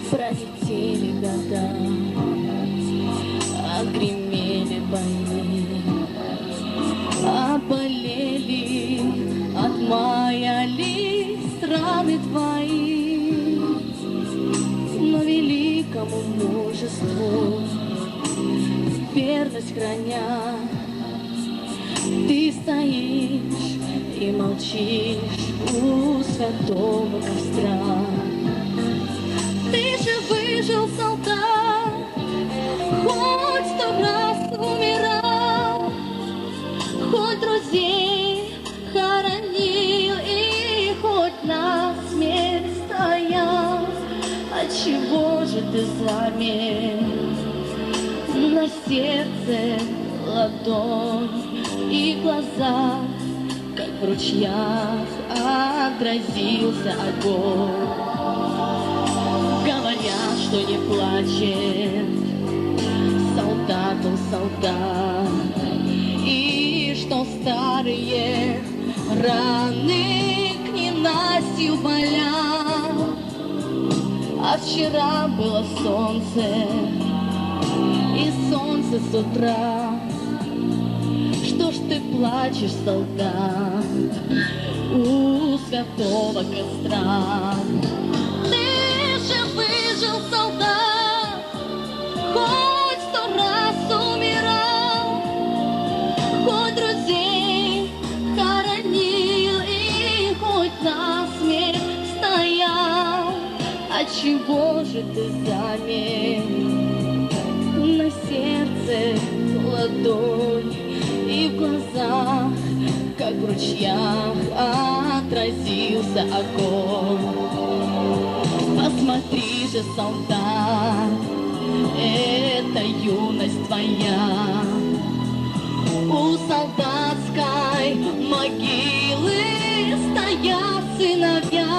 Пролетели года, огремели бои, оболели, отмаяли страны твои. Но великому мужеству верность храня, ты стоишь и молчишь у святого костра. Ты же выжил, солдат, хоть 100 раз умирал, хоть друзей хоронил и хоть на смерть стоял. Отчего же ты замер? На сердце ладонь и глаза, как в ручьях отразился огонь. Говорят, что не плачет солдат, он солдат, и что старые раны к ненастью болят. А вчера было солнце, и солнце с утра. Что ж ты плачешь, солдат, у святого костра? Ты же выжил, солдат, хоть 100 раз умирал, хоть друзей хоронил и хоть на смерть стоял. Отчего же ты замер? На сердце ладонь и в глазах, как в ручьях отразился огонь. Посмотри же, солдат, это юность твоя. У солдатской могилы стоят сыновья.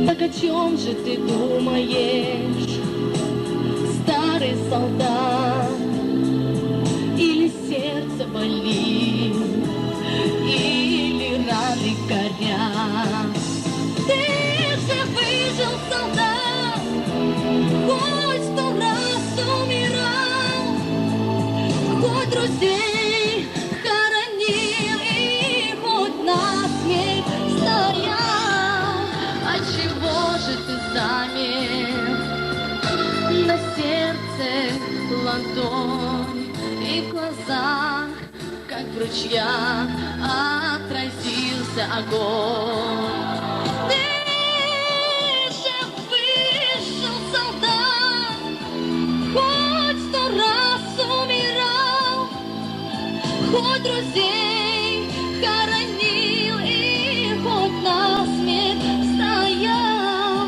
Так о чем же ты думаешь, старый солдат? Или сердце болит, или раны горят? Ты же выжил, солдат, хоть 100 раз умирал, хоть друзей хоронил и хоть на смерть стоял. Отчего же ты замер? На сердце ладонь и в глазах, как в ручьях отразился огонь. Ты же вышел, солдат, хоть 100 раз умирал, хоть друзей хоронил и хоть на смерть стоял.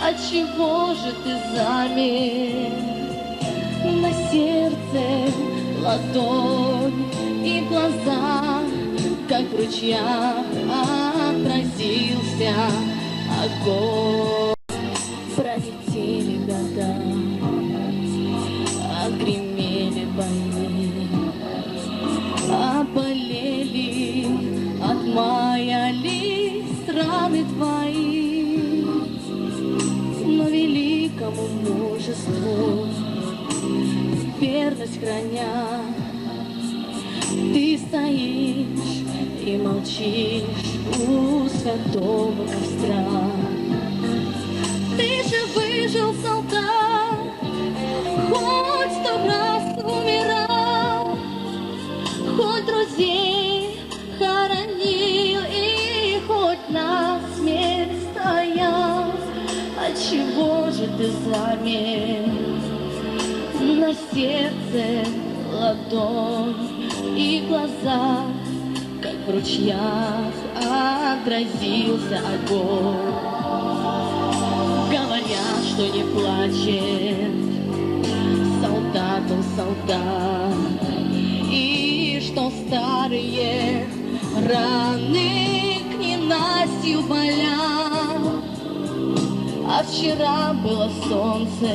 Отчего же ты замер? На сердце ладонь и в глазах, как в ручьях отразился огонь. Пролетели года, огремели бои, оболели, отмаяли страны твои. Но великому мужеству верность храня, ты стоишь и молчишь у святого костра. Ты же выжил, солдат, хоть 100 раз умирал, хоть друзей хоронил и хоть на смерть стоял. Отчего же ты замер? На сердце ладонь и в глазах, как в ручьях отразился огонь. Говорят, что не плачет солдат, он солдат, и что старые раны к ненастью болят. А вчера было солнце,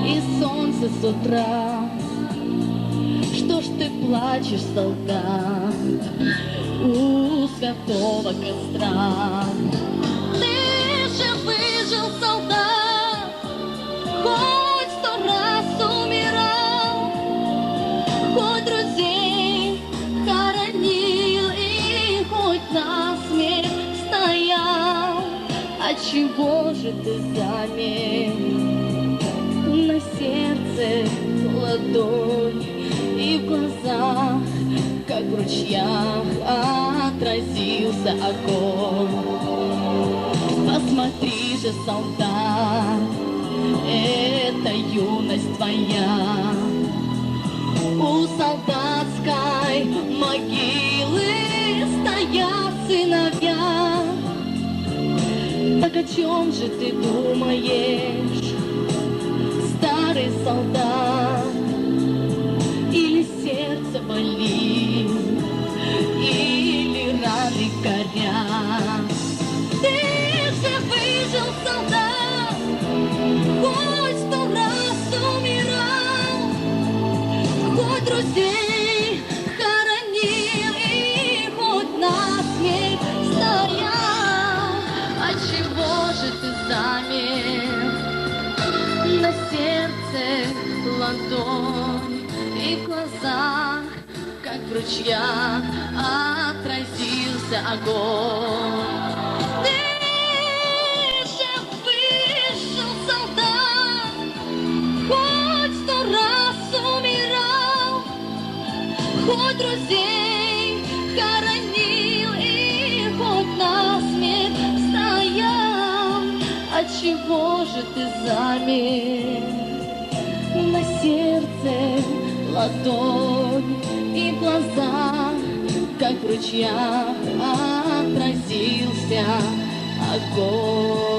и солнце с утра. Что ж ты плачешь, солдат, у святого костра? Ты же выжил, Отчего же ты замер? На сердце ладонь и в глазах, как в ручьях, отразился огонь. Посмотри же, солдат, это юность твоя. У солдатской могилы стоят сыновья. Так о чем же ты думаешь, старый солдат? Или сердце болит, или раны горят? Ты же выжил, солдат, хоть 100 раз умирал, хоть друзей хоронил и хоть насмерть стоял. Отчего же ты замер? На сердце ладонь и в глазах, как в ручьях, отразился огонь. Ты же вышел, солдат, хоть 100 раз умирал, хоть друзей хоронил и хоть насмерть стоял. Отчего же ты замер? На сердце ладонь и в глазах, как в ручьях, отразился огонь.